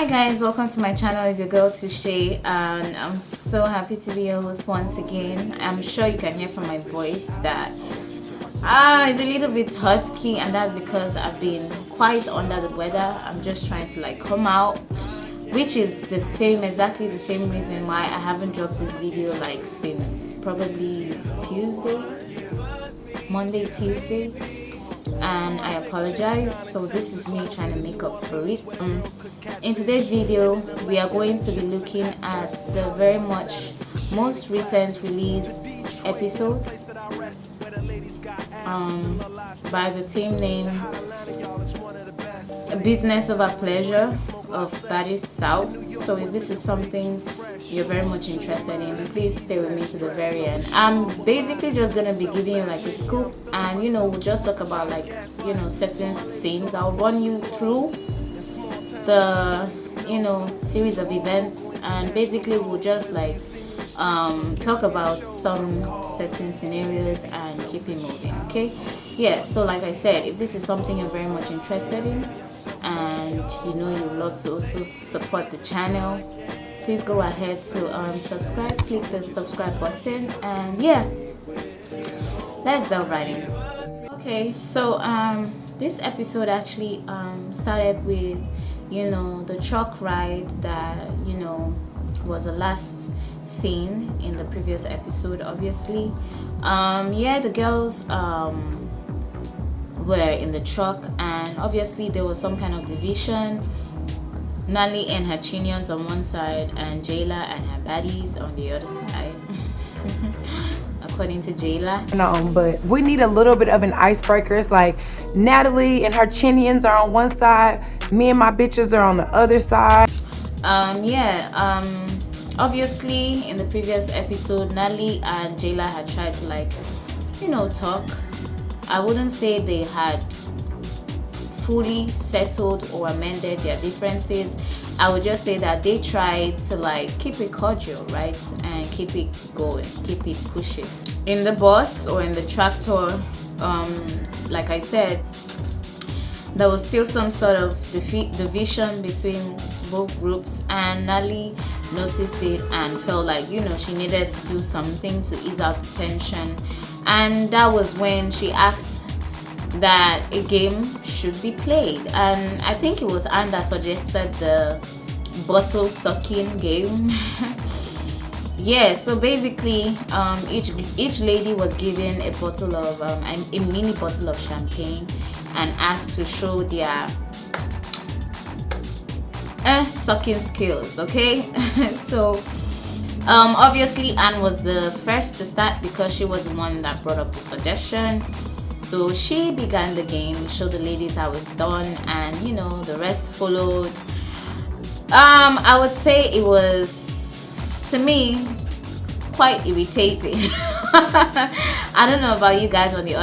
Hi guys, welcome to my channel. It's your girl Tishay, and I'm so happy to be your host once again. I'm sure you can hear from my voice that it's a little bit husky, and that's because I've been quite under the weather. I'm just trying to come out, which is exactly the same reason why I haven't dropped this video since probably Monday, Tuesday. And I apologize. So this is me trying to make up for it. In today's video, we are going to be looking at the very much most recent released episode by the team name Business Over Pleasure of Baddies South. So if this is something you're very much interested in, please stay with me to the very end. I'm basically just gonna be giving you a scoop, and we'll just talk about certain scenes. I'll run you through the series of events, and basically we'll just talk about some certain scenarios and keep it moving. Okay, yeah, so like I said, if this is something you're very much interested in and you would love to also support the channel, please go ahead to subscribe, click the subscribe button, and yeah, let's delve right in. Okay, so this episode actually started with the truck ride that was the last scene in the previous episode. Obviously, the girls were in the truck, and obviously there was some kind of division. Nally and her Chinions on one side, and Jayla and her Baddies on the other side. According to Jayla. No, but we need a little bit of an icebreaker. It's like Natalie and her Chinions are on one side, me and my bitches are on the other side. Obviously in the previous episode, Nally and Jayla had tried to talk. I wouldn't say they had fully settled or amended their differences. I would just say that they tried to keep it cordial, right, and keep it going, keep it pushing. In the bus or in the tractor, like I said, there was still some sort of division between both groups, and Nally noticed it and felt like she needed to do something to ease out the tension, and that was when she asked that a game should be played, and I think it was Anne that suggested the bottle sucking game. Yeah, so basically each lady was given a bottle of a mini bottle of champagne and asked to show their sucking skills. Okay. So obviously Anne was the first to start because she was the one that brought up the suggestion. So she began the game, showed the ladies how it's done, and the rest followed. I would say it was, to me, quite irritating. I don't know about you guys on the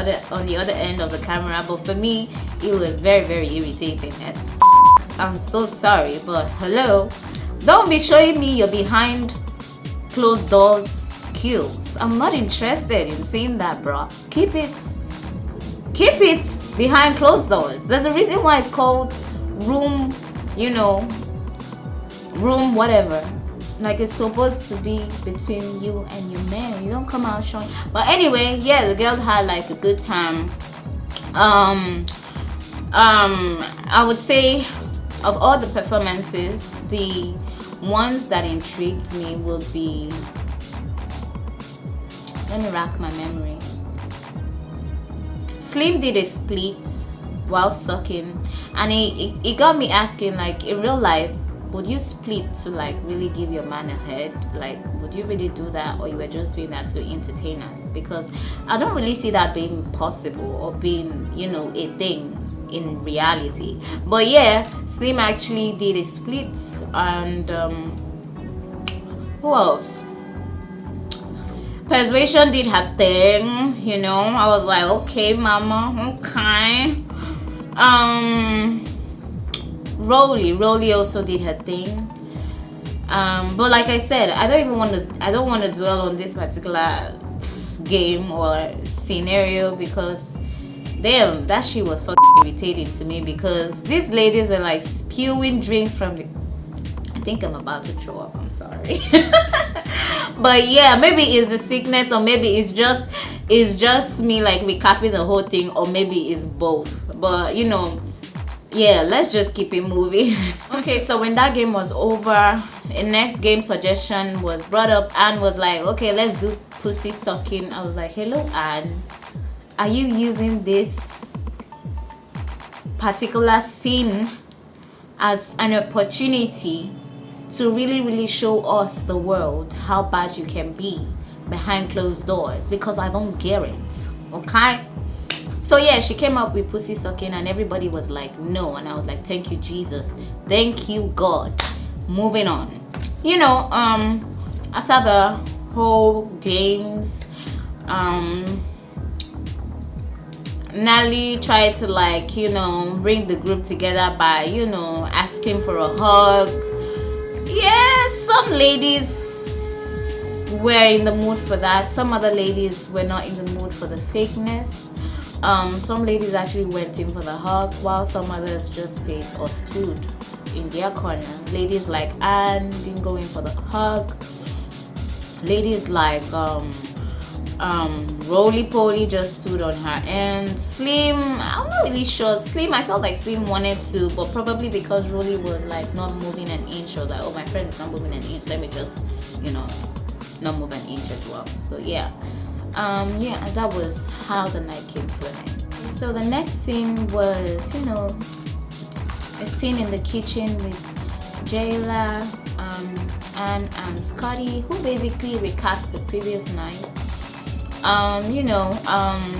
other end of the camera, but for me it was very, very irritating as I'm so sorry, but hello, don't be showing me your behind closed doors skills. I'm not interested in seeing that, bro. Keep it behind closed doors. There's a reason why it's called room, room whatever. It's supposed to be between you and your man. You don't come out showing. But anyway, yeah, the girls had a good time. I would say of all the performances, the ones that intrigued me would be, let me rack my memory. Slim did a split while sucking, and it got me asking, in real life, would you split to really give your man a head? Would you really do that, or you were just doing that to entertain us? Because I don't really see that being possible or being a thing in reality. But yeah, Slim actually did a split, and who else? Persuasion did her thing, I was like, okay, mama, okay. Rolly also did her thing. But like I said, I don't want to dwell on this particular game or scenario, because damn, that shit was fucking irritating to me, because these ladies were spewing drinks from the I think I'm about to throw up. I'm sorry. But yeah, maybe it's the sickness, or maybe it's just me like recapping the whole thing, or maybe it's both. But you know, yeah, let's just keep it moving. Okay, so when that game was over, the next game suggestion was brought up. Anne was like, okay, let's do pussy sucking. I was like, hello Anne, are you using this particular scene as an opportunity to really show us, the world, how bad you can be behind closed doors? Because I don't get it. Okay, so yeah, she came up with pussy sucking and everybody was like no, and I was like, thank you Jesus, thank you God. Moving on. You know, after the whole games, Nelly tried to, like, you know, bring the group together by, you know, asking for a hug. Yes, some ladies were in the mood for that. Some other ladies were not in the mood for the fakeness. Some ladies actually went in for the hug, while some others just stayed or stood in their corner. Ladies like Anne didn't go in for the hug. Ladies like Roly Poly just stood on her end. Slim, I'm not really sure. Slim, I felt like Slim wanted to, but probably because Roly was like not moving an inch, or like, oh, my friend is not moving an inch, let me just, you know, not move an inch as well. So yeah, yeah, that was how the night came to an end. So the next scene was, you know, a scene in the kitchen with Jayla, Anne, and Scotty, who basically recapped the previous night. You know,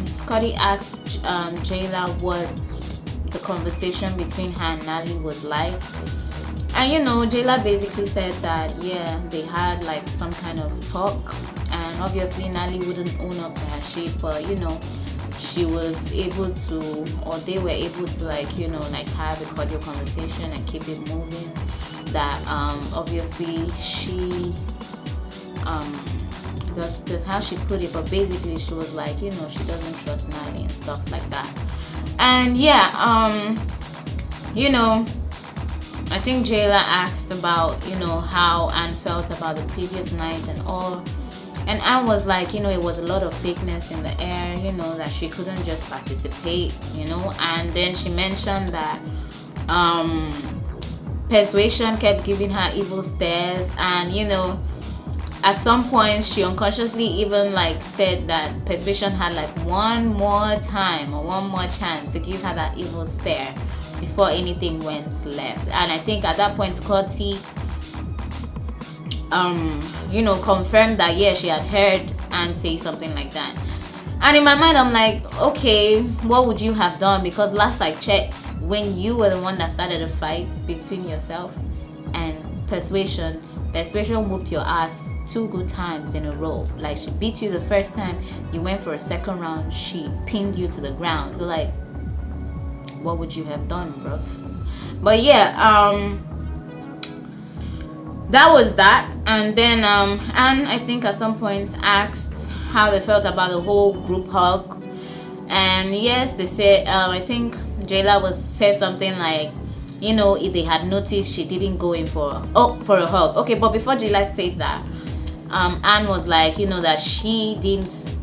Scotty asked Jayla what the conversation between her and Nally was like, and you know, Jayla basically said that yeah, they had like some kind of talk, and obviously Nally wouldn't own up to her shit, but you know, she was able to, or they were able to, like, you know, like have a cordial conversation and keep it moving. That obviously she that's how she put it, but basically she was like, you know, she doesn't trust Nally and stuff like that. And yeah, you know, I think Jayla asked about, you know, how Anne felt about the previous night and all, and Anne was like, you know, it was a lot of fakeness in the air, you know, that she couldn't just participate, you know. And then she mentioned that Persuasion kept giving her evil stares, and you know, at some point she unconsciously even like said that Persuasion had like one more time or one more chance to give her that evil stare before anything went left. And I think at that point Scotty you know, confirmed that yeah, she had heard Anne say something like that. And in my mind I'm like, okay, what would you have done? Because last I checked, when you were the one that started a fight between yourself and Persuasion whooped your ass 2 good times in a row. Like, she beat you the first time, you went for a second round, she pinned you to the ground. So like, what would you have done, bruv? But yeah, that was that. And then Anne, I think at some point asked how they felt about the whole group hug, and yes, they said I think Jayla said something like, you know, if they had noticed she didn't go in for a hug. Okay, but before Jayla said that, Anne was like, you know, that she didn't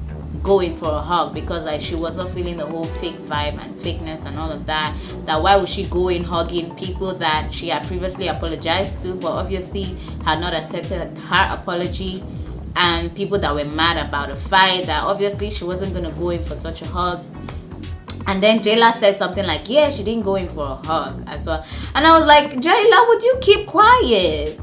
go in for a hug because like she was not feeling the whole fake vibe and fakeness and all of that. That why would she go in hugging people that she had previously apologized to, but obviously had not accepted her apology, and people that were mad about a fight, that obviously she wasn't gonna go in for such a hug. And then Jayla said something like, yeah, she didn't go in for a hug as well. And I was like, Jayla, would you keep quiet?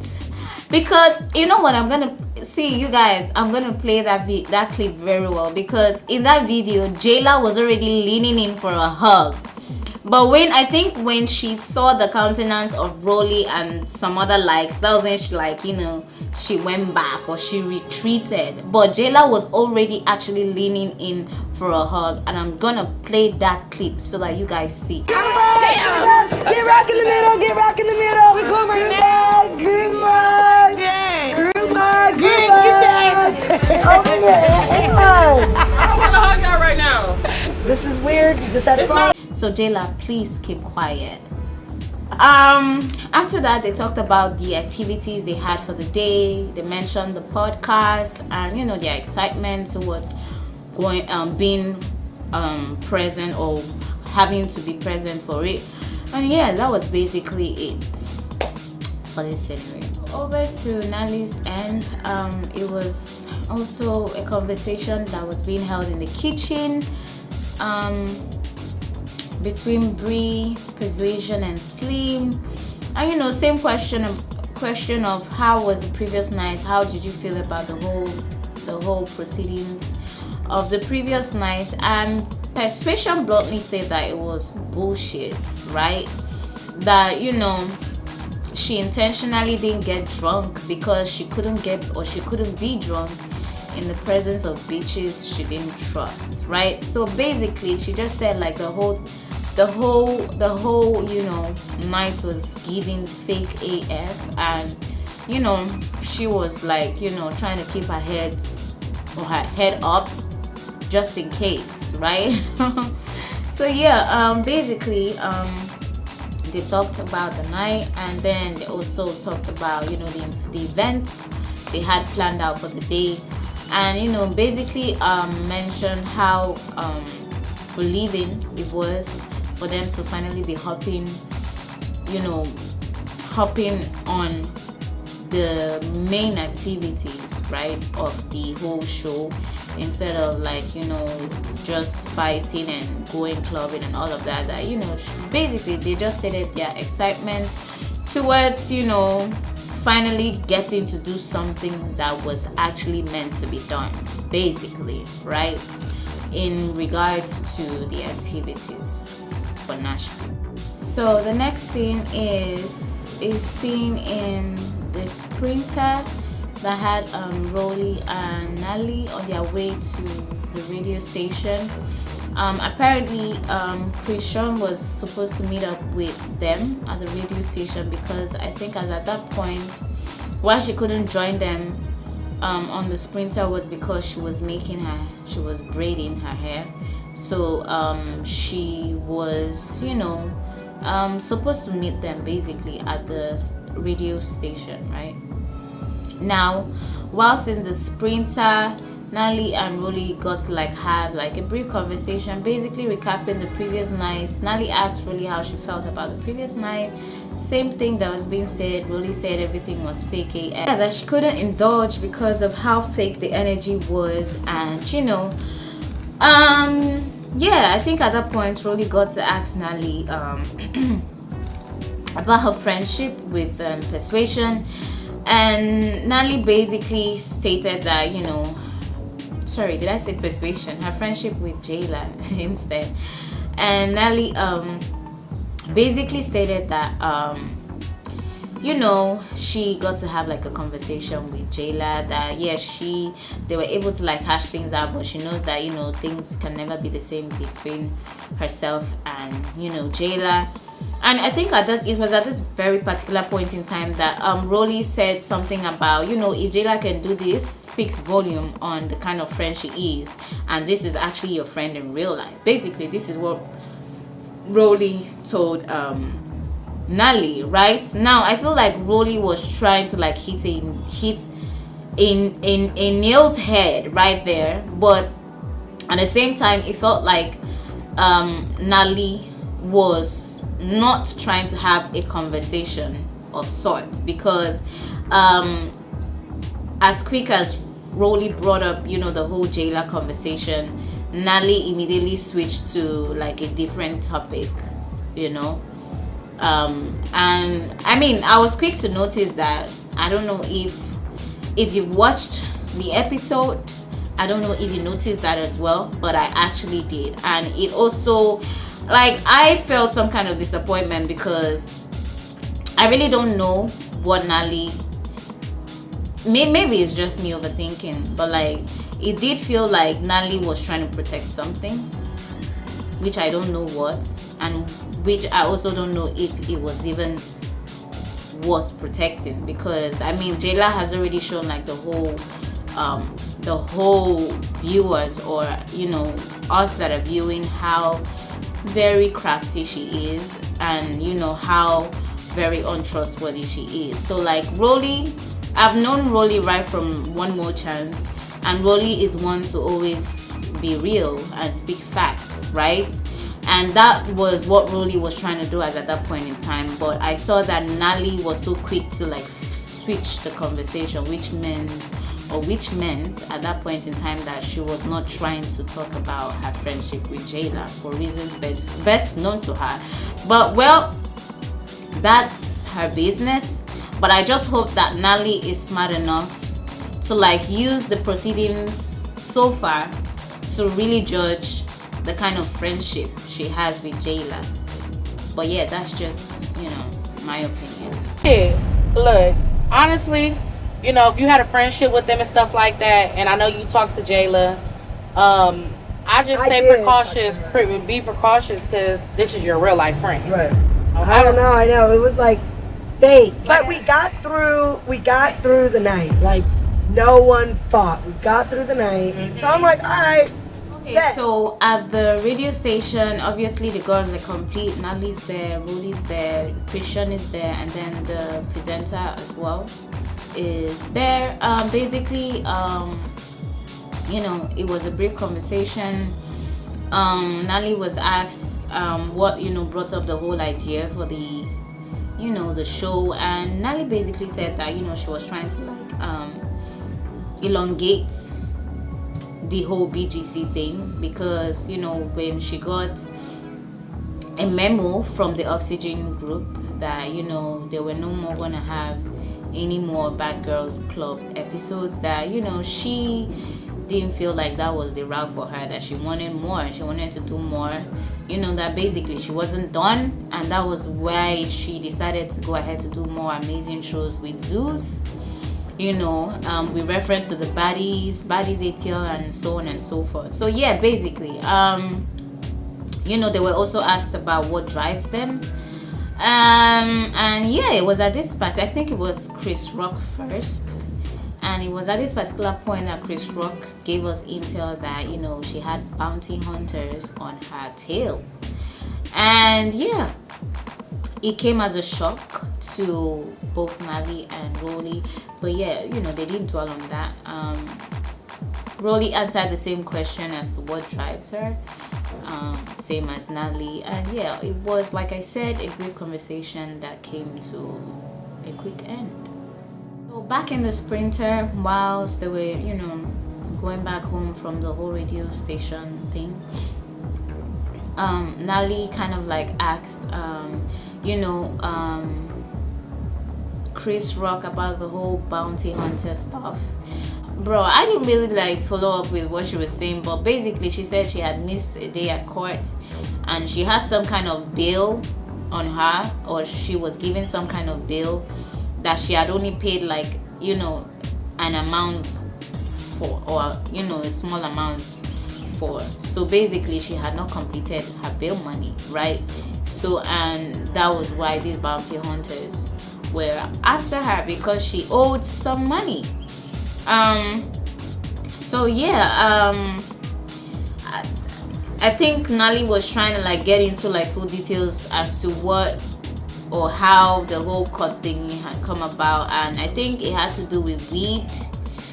Because you know what, I'm gonna see, you guys, I'm gonna play that clip very well, because in that video Jayla was already leaning in for a hug. But when she saw the countenance of Rolly and some other likes, that was when she, like, you know, she went back or she retreated. But Jayla was already actually leaning in for a hug, and I'm gonna play that clip so that you guys see. Get rock in the middle, get rock in the middle. We're going right now. Good luck. Good luck. Good luck. Get your ass over here. I want to hug y'all right now. This is weird. You just had fun. So Jayla, please keep quiet. After that, they talked about the activities they had for the day. They mentioned the podcast and their excitement towards going being present or having to be present for it. And yeah, that was basically it for this scenario. Over to Nali's end, it was also a conversation that was being held in the kitchen between Bree, Persuasion, and Slim. And same question of how was the previous night? How did you feel about the whole proceedings of the previous night? And Persuasion bluntly said that it was bullshit, right? That she intentionally didn't get drunk because she couldn't be drunk in the presence of bitches she didn't trust, right? So basically she just said like the whole night was giving fake AF, and she was like trying to keep her head up just in case, right? So yeah, basically they talked about the night, and then they also talked about the events they had planned out for the day, and basically mentioned how relieving it was for them to finally be hopping on the main activities, right, of the whole show, instead of just fighting and going clubbing and all of that. Basically they just stated their excitement towards finally getting to do something that was actually meant to be done, basically, right, in regards to the activities for Nashville. So the next scene is a scene in the Sprinter that had Rolly and Nally on their way to the radio station. Apparently Christian was supposed to meet up with them at the radio station, because I think as at that point why she couldn't join them on the Sprinter was because she was braiding her hair. So she was supposed to meet them basically at the radio station, right? Now whilst in the Sprinter, Nally and Rolly got to have a brief conversation, basically recapping the previous night. Nally asked Rolly how she felt about the previous night. Same thing that was being said. Rolly said everything was fake AF, that she couldn't indulge because of how fake the energy was. And I think at that point Rolly got to ask Nally about her friendship with Persuasion, and Nally basically stated that sorry, did I say Persuasion? Her friendship with Jayla instead. And Nally basically stated that she got to have a conversation with Jayla, that they were able to hash things out, but she knows that things can never be the same between herself and Jayla. And I think it was at this very particular point in time that Rolly said something about if Jayla can do this, speaks volume on the kind of friend she is, and this is actually your friend in real life. Basically this is what Rolly told Nally, right? Now I feel like Rolly was trying to hit in Neil's head right there, but at the same time it felt like Nally was not trying to have a conversation of sorts, because as quick as Rolly brought up the whole Jayla conversation, Nally immediately switched to a different topic, and I mean I was quick to notice that. I don't know if you watched the episode, I don't know if you noticed that as well, but I actually did. And it also I felt some kind of disappointment, because I really don't know what Nally, maybe it's just me overthinking, but it did feel like Nally was trying to protect something, which I don't know what, and which I also don't know if it was even worth protecting, because I mean Jayla has already shown the whole viewers, or us that are viewing, how very crafty she is, and you know how very untrustworthy she is. So like Rolly, I've known Rolly right from One More Chance, and Rolly is one to always be real and speak facts, right? And that was what Rolly was trying to do at that point in time. But I saw that Nally was so quick to like switch the conversation, which meant at that point in time that she was not trying to talk about her friendship with Jayla for reasons best known to her. But well, that's her business. But I just hope that Nally is smart enough to like use the proceedings so far to really judge the kind of friendship she has with Jayla. But yeah, that's just, you know, my opinion. Yeah, look, honestly, you know, if you had a friendship with them and stuff like that, and I know you talked to Jayla, I just say be precautious because this is your real life friend. Right. I don't know. I know it was like fake, but we got through the night. Like no one fought. We got through the night. Mm-hmm. So I'm like, all right. Okay, so at the radio station, obviously the girls are complete. Nally's there, Rudy's there, Christian is there, and then the presenter as well is there. Basically, you know, it was a brief conversation. Nally was asked what, you know, brought up the whole idea for the, you know, the show, and Nally basically said that, you know, she was trying to like elongate the whole BGC thing because, you know, when she got a memo from the Oxygen group that, you know, they were no more gonna have any more Bad Girls Club episodes, that, you know, she didn't feel like that was the route for her, that she wanted more, she wanted to do more, you know, that basically she wasn't done, and that was why she decided to go ahead to do more amazing shows with Zeus, you know, with reference to the Baddies, ATL, and so on and so forth. So yeah, basically, you know, they were also asked about what drives them, and yeah, it was at this part, I think it was Chris Rock first, and it was at this particular point that Chris Rock gave us intel that, you know, she had bounty hunters on her tail, and yeah, it came as a shock to both Nally and Rolly. But yeah, you know, they didn't dwell on that. Rolly answered the same question as to what drives her, same as Nally. And yeah, it was, like I said, a brief conversation that came to a quick end. So back in the Sprinter, whilst they were, you know, going back home from the whole radio station thing, Nally kind of like asked, you know, Chris Rock about the whole bounty hunter stuff. Bro, I didn't really like follow up with what she was saying, but basically she said she had missed a day at court and she had some kind of bail on her, or she was given some kind of bail that she had only paid, like, you know, an amount for, or, you know, a small amount for. So basically she had not completed her bail money, right? So, and that was why these bounty hunters were after her, because she owed some money. So yeah, I think Nally was trying to like get into like full details as to what or how the whole court thing had come about, and I think it had to do with weed.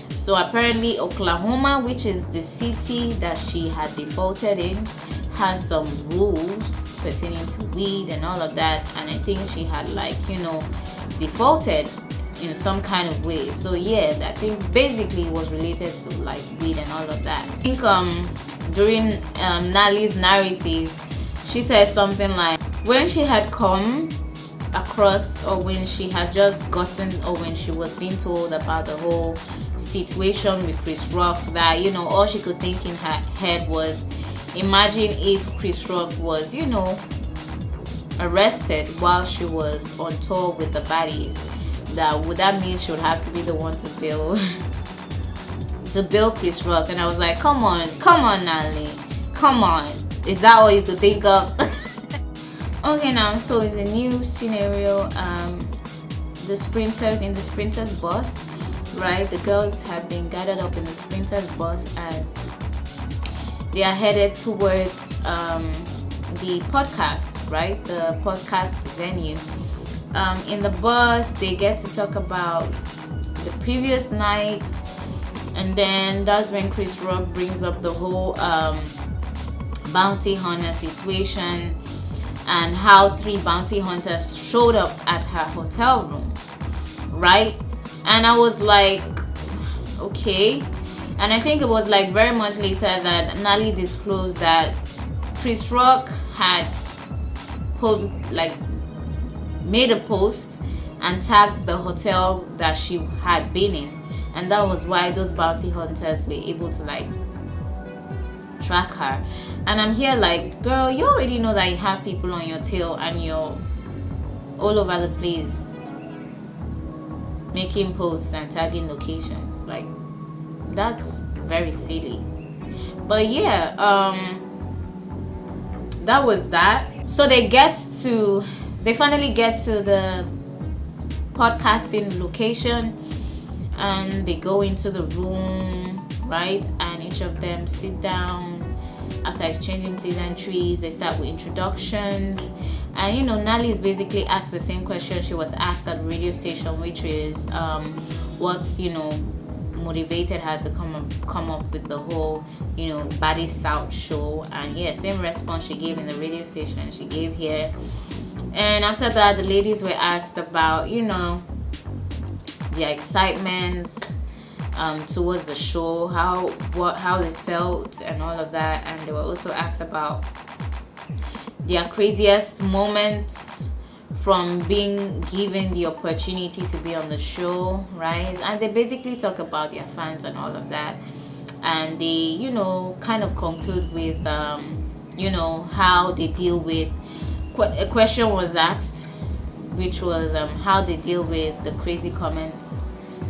So apparently Oklahoma, which is the city that she had defaulted in, has some rules pertaining to weed and all of that, and I think she had, like, you know, defaulted in some kind of way. So yeah, I think basically it was related to like weed and all of that. I think during Nally's narrative, she said something like, when she had come across, or when she had just gotten, or when she was being told about the whole situation with Chris Rock, that, you know, all she could think in her head was, imagine if Chris Rock was, you know, arrested while she was on tour with the Baddies. Would that mean she would have to be the one to bail Chris Rock? And I was like, come on Nally, come on, is that all you could think of? Okay, now, so it's a new scenario. The sprinters in the sprinters bus, right? The girls have been gathered up in the sprinters bus and they are headed towards the podcast, right? The podcast venue. In the bus, they get to talk about the previous night, and then that's when Chris Rock brings up the whole bounty hunter situation and how 3 bounty hunters showed up at her hotel room, right? And I was like, okay. And I think it was like very much later that Nally disclosed that Chris Rock had made a post and tagged the hotel that she had been in, and that was why those bounty hunters were able to like track her. And I'm here like, girl, you already know that you have people on your tail and you're all over the place making posts and tagging locations. Like, that's very silly. But yeah, that was that. So they finally get to the podcasting location, and they go into the room, right? And each of them sit down. After exchanging pleasantries, they start with introductions. And Nally is basically asked the same question she was asked at the radio station, which is what motivated her to come up with the whole Baddies South show. And yeah, same response she gave in the radio station she gave here. And after that, the ladies were asked about their excitement towards the show, how they felt and all of that. And they were also asked about their craziest moments from being given the opportunity to be on the show, right? And they basically talk about their fans and all of that. And they kind of conclude with how they deal with a question was asked, which was how they deal with the crazy comments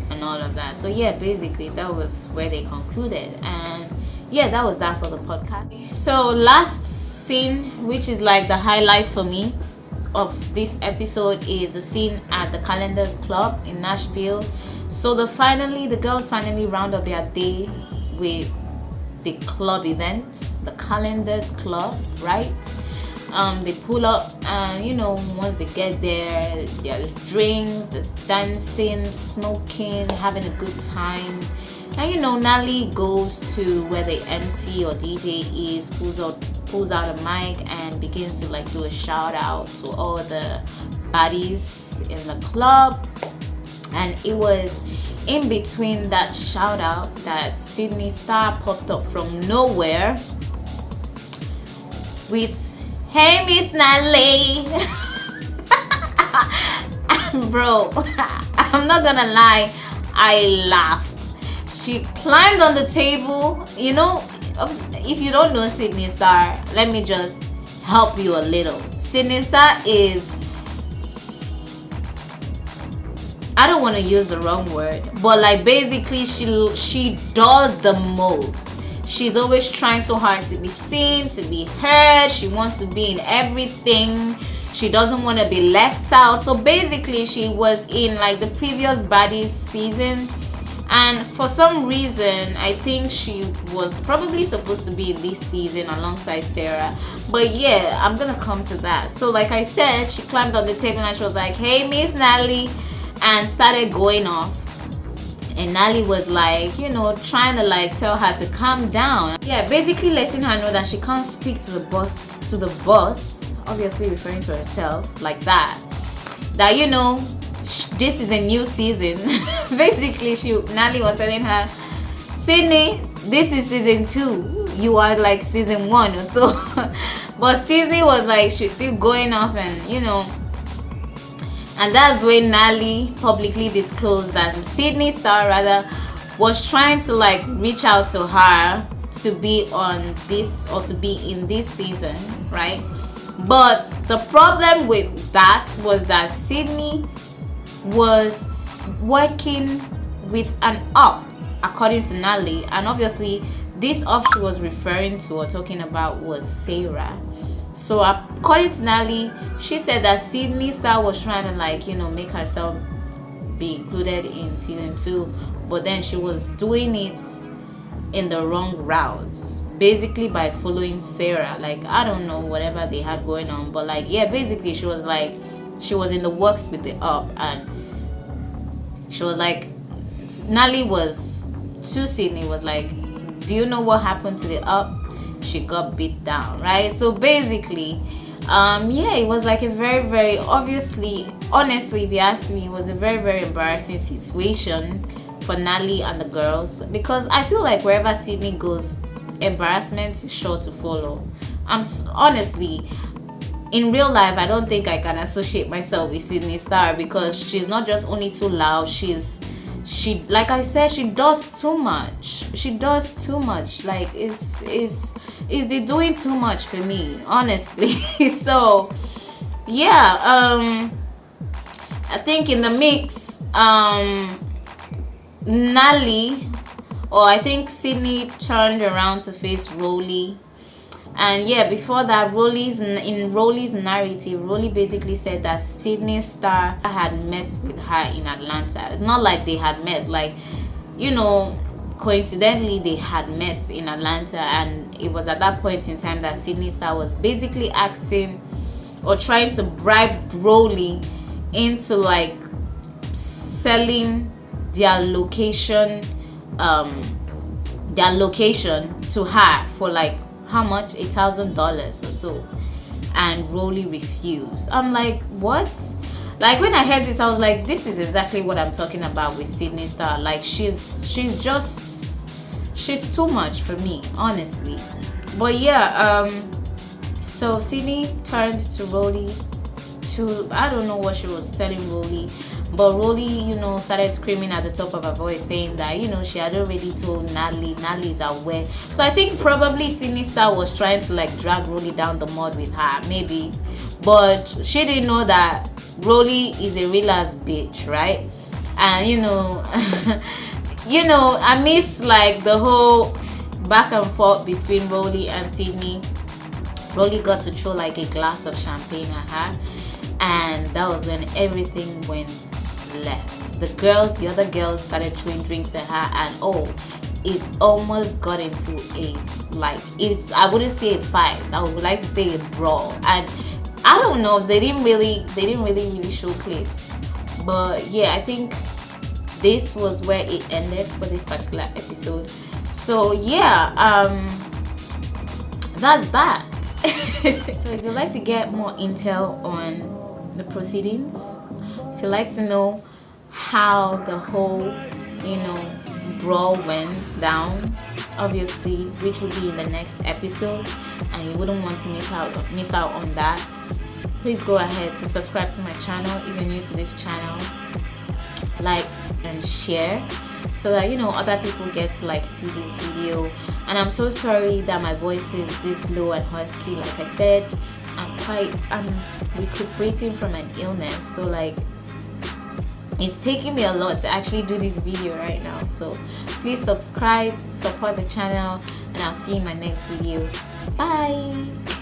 and all of that. So yeah, basically that was where they concluded. And yeah, that was that for the podcast. So last scene, which is like the highlight for me of this episode, is the scene at the Calendars Club in Nashville. So the girls finally round up their day with the club events, the Calendars Club, right? They pull up, and once they get there, there's drinks, there's dancing, smoking, having a good time. And Nally goes to where the MC or DJ is, pulls out a mic and begins to like do a shout out to all the baddies in the club. And it was in between that shout out that Sydney Starr popped up from nowhere with, "Hey, Miss Nally." Bro, I'm not gonna lie, I laughed. She climbed on the table. If you don't know Sydney Starr, let me just help you a little. Sydney Starr is, I don't want to use the wrong word, but like basically she does the most. She's always trying so hard to be seen, to be heard. She wants to be in everything. She doesn't want to be left out. So basically, she was in like the previous Baddies season. And for some reason, I think she was probably supposed to be in this season alongside Sarah. But yeah, I'm going to come to that. So like I said, she climbed on the table and she was like, "Hey, Miss Nally," and started going off. And Nally was like, trying to like tell her to calm down. Yeah, basically letting her know that she can't speak to the boss, obviously referring to herself like that. That, this is a new season. Basically, Nally was telling her, "Sydney, this is season 2. You are like season 1 or so." But Sydney was like, she's still going off and that's when Nally publicly disclosed that Sydney Starr was trying to like reach out to her to be on this or to be in this season, right? But the problem with that was that Sydney was working with an up, according to Nally, and obviously this up she was referring to or talking about was Sarah. So according to Nally, she said that Sydney Starr was trying to make herself be included in season 2, but then she was doing it in the wrong routes, basically by following Sarah. Like, I don't know whatever they had going on, but like, yeah, basically she was in the works with the up, and she was like, Nally was to Sydney was like, do you know what happened to the up? She got beat down, right? So basically, yeah, it was like a very, very honestly, if you ask me, it was a very, very embarrassing situation for Nally and the girls, because I feel like wherever Sydney goes, embarrassment is sure to follow. Honestly, in real life, I don't think I can associate myself with Sydney Starr, because she's not just only too loud, she like I said, she does too much. Like, is they doing too much for me, honestly. So yeah, I think in the mix, Nally, or I think Sydney turned around to face Rolly. And yeah, before that, in Rolly's narrative, Rolly basically said that Sydney Starr had met with her in Atlanta. Not like they had met, like, you know, coincidentally they had met in Atlanta, and it was at that point in time that Sydney Starr was basically asking or trying to bribe Rolly into like selling their location to her for like, how much? $1,000 or so. And Rolly refused. I'm like, what? Like, when I heard this, I was like, this is exactly what I'm talking about with Sydney Starr. Like, she's too much for me, honestly. But yeah, so Sydney turned to Rolly to, I don't know what she was telling Rolly, but Rolly, you know, started screaming at the top of her voice, saying that, you know, she had already told Nally is aware. So I think probably Sydney Starr was trying to like drag Rolly down the mud with her, maybe, but she didn't know that Rolly is a real ass bitch, right? And you know, I miss like the whole back and forth between Rolly and Sydney. Rolly got to throw like a glass of champagne at her, and that was when everything went left. The other girls started throwing drinks at her, and it almost got into a, like, I wouldn't say a fight, I would like to say a brawl. And I don't know, they didn't really show clips, but yeah, I think this was where it ended for this particular episode. So yeah, that's that. So if you'd like to get more intel on the proceedings, if you'd like to know how the whole, you know, brawl went down, obviously, which will be in the next episode, and you wouldn't want to miss out on that, please go ahead to subscribe to my channel if you're new to this channel, like and share, so that, you know, other people get to like see this video. And I'm so sorry that my voice is this low and husky. Like I said, I'm recuperating from an illness, so like it's taking me a lot to actually do this video right now. So please subscribe, support the channel, and I'll see you in my next video. Bye.